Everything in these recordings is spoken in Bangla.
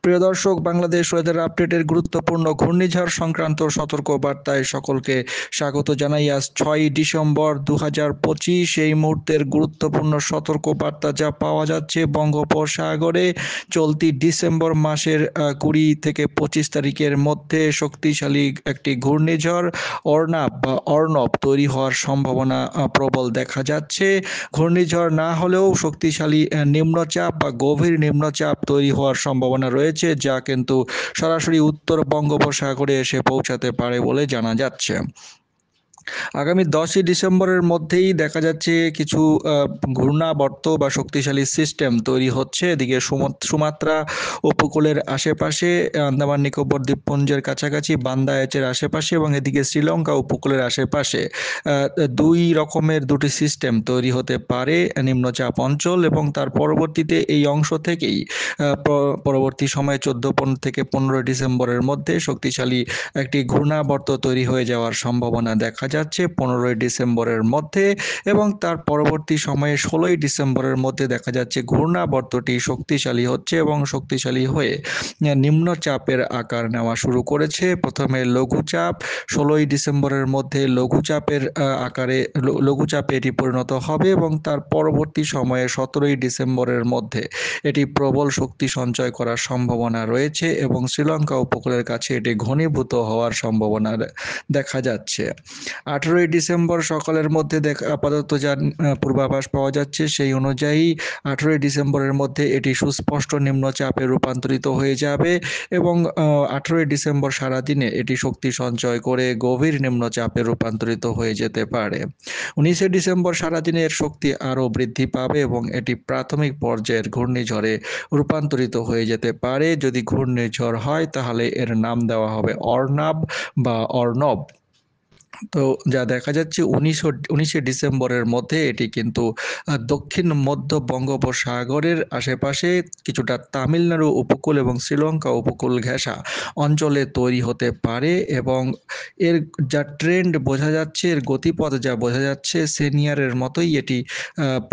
প্রিয় দর্শক, বাংলাদেশ ওয়েদার আপডেটের গুরুত্বপূর্ণ ঘূর্ণিঝড় সংক্রান্ত সতর্ক বার্তায় সকলকে স্বাগত জানাই। আজ 6 ডিসেম্বর 2025 এই মুহূর্তের গুরুত্বপূর্ণ সতর্ক বার্তা যা পাওয়া যাচ্ছে বঙ্গোপসাগরে চলতি ডিসেম্বর মাসের 20 থেকে 25 তারিখের মধ্যে শক্তিশালী একটি ঘূর্ণিঝড় অর্ণব তৈরি হওয়ার সম্ভাবনা প্রবল দেখা যাচ্ছে। ঘূর্ণিঝড় না হলেও শক্তিশালী নিম্নচাপ বা গভীর নিম্নচাপ তৈরি হওয়ার সম্ভাবনা রয়েছে, যা কিন্তু সরাসরি উত্তর বঙ্গোপসাগরে এসে পৌঁছাতে পারে বলে জানা যাচ্ছে। আগামী 10ই ডিসেম্বরের মধ্যেই দেখা যাচ্ছে কিছু ঘূর্ণাবর্ত বা শক্তিশালী সিস্টেম তৈরি হচ্ছে। এদিকে সুমাত্রা উপকূলের আশেপাশে, আন্দামান নিকোবর দ্বীপপুঞ্জের কাছাকাছি, বান্দা এচের আশেপাশে এবং এদিকে শ্রীলঙ্কা উপকূলের আশেপাশে দুই রকমের দুটি সিস্টেম তৈরি হতে পারে নিম্নচাপ অঞ্চল, এবং তার পরবর্তীতে এই অংশ থেকেই পরবর্তী সময়ে 14 থেকে 15 ডিসেম্বরের মধ্যে শক্তিশালী একটি ঘূর্ণাবর্ত তৈরি হয়ে যাওয়ার সম্ভাবনা দেখা যাচ্ছে 15ই ডিসেম্বরের মধ্যে, এবং তার পরবর্তী সময়ে 16ই ডিসেম্বরের মধ্যে দেখা যাচ্ছে ঘূর্ণাবর্তটি শক্তিশালী হচ্ছে এবং শক্তিশালী হয়ে নিম্নচাপের আকার নেওয়া শুরু করেছে। প্রথমে লঘুচাপ, 16ই ডিসেম্বরের মধ্যে লঘুচাপে এটি পরিণত হবে এবং তার পরবর্তী সময়ে 17ই ডিসেম্বরের মধ্যে এটি প্রবল শক্তি সঞ্চয় করার সম্ভাবনা রয়েছে এবং শ্রীলঙ্কা উপকূলের কাছে এটি ঘনীভূত হওয়ার সম্ভাবনা দেখা যাচ্ছে। 18ই ডিসেম্বর সকালের মধ্যে আপাতত যা পূর্বাভাস পাওয়া যাচ্ছে সেই অনুযায়ী 18ই ডিসেম্বরের মধ্যে এটি সুস্পষ্ট নিম্নচাপে রূপান্তরিত হয়ে যাবে এবং 18ই ডিসেম্বর সারাদিনে এটি শক্তি সঞ্চয় করে গভীর নিম্নচাপে রূপান্তরিত হয়ে যেতে পারে। 19শে ডিসেম্বর সারাদিনে এর শক্তি আরও বৃদ্ধি পাবে এবং এটি প্রাথমিক পর্যায়ের ঘূর্ণিঝড়ে রূপান্তরিত হয়ে যেতে পারে। যদি ঘূর্ণিঝড় হয় তাহলে এর নাম দেওয়া হবে অর্ণব। তো যা দেখা যাচ্ছে 19শে ডিসেম্বরের মধ্যে এটি কিন্তু দক্ষিণ মধ্য বঙ্গোপসাগরের আশেপাশে কিছুটা তামিলনাড়ু উপকূল এবং শ্রীলঙ্কা উপকূল ঘেঁষা অঞ্চলে তৈরি হতে পারে এবং এর যা ট্রেন্ড বোঝা যাচ্ছে, এর গতিপথ যা বোঝা যাচ্ছে সিনিয়রের মতোই এটি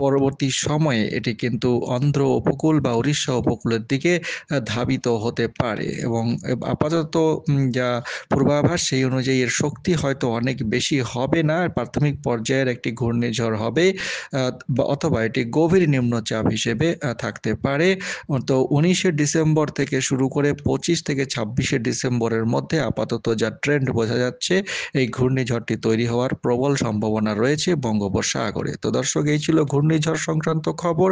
পরবর্তী সময়ে এটি কিন্তু অন্ধ্র উপকূল বা উড়িষ্যা উপকূলের দিকে ধাবিত হতে পারে এবং আপাতত যা পূর্বাভাস সেই অনুযায়ী এর শক্তি হয়তো অনেক বেশি হবে না, প্রাথমিক পর্যায়ের একটি ঘূর্ণিঝড় হবে অথবা এটি গভীর নিম্নচাপ হিসেবে থাকতে পারে। তো 19শে ডিসেম্বর থেকে শুরু করে 25 থেকে 26শে ডিসেম্বরের মধ্যে আপাতত যা ট্রেন্ড বোঝা যাচ্ছে এই ঘূর্ণিঝড়টি তৈরি হওয়ার প্রবল সম্ভাবনা রয়েছে বঙ্গোপসাগরে। তো দর্শক, এই ছিল ঘূর্ণিঝড় সংক্রান্ত খবর।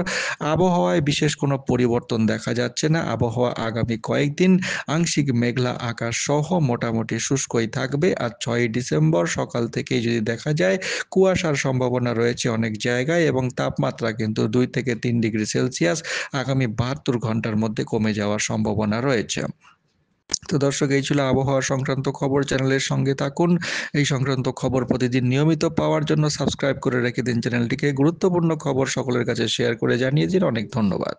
আবহাওয়ায় বিশেষ কোনো পরিবর্তন দেখা যাচ্ছে না। আবহাওয়া আগামী কয়েকদিন আংশিক মেঘলা আকাশ সহ মোটামুটি শুষ্কই থাকবে। আর 6ই ডিসেম্বর সকাল থেকেই যদি দেখা যায় কুয়াশার সম্ভাবনা রয়েছে অনেক জায়গায় এবং তাপমাত্রা কিন্তু 2 থেকে 3 ডিগ্রি সেলসিয়াস আগামী 72 ঘন্টার মধ্যে কমে যাওয়ার সম্ভাবনা রয়েছে। তো দর্শক, এই ছিল আবহাওয়া সংক্রান্ত খবর। চ্যানেলের সঙ্গে থাকুন। এই সংক্রান্ত খবর প্রতিদিন নিয়মিত পাওয়ার জন্য সাবস্ক্রাইব করে রেখে দিন চ্যানেলটিকে। গুরুত্বপূর্ণ খবর সকলের কাছে শেয়ার করে জানিয়ে দিন। অনেক ধন্যবাদ।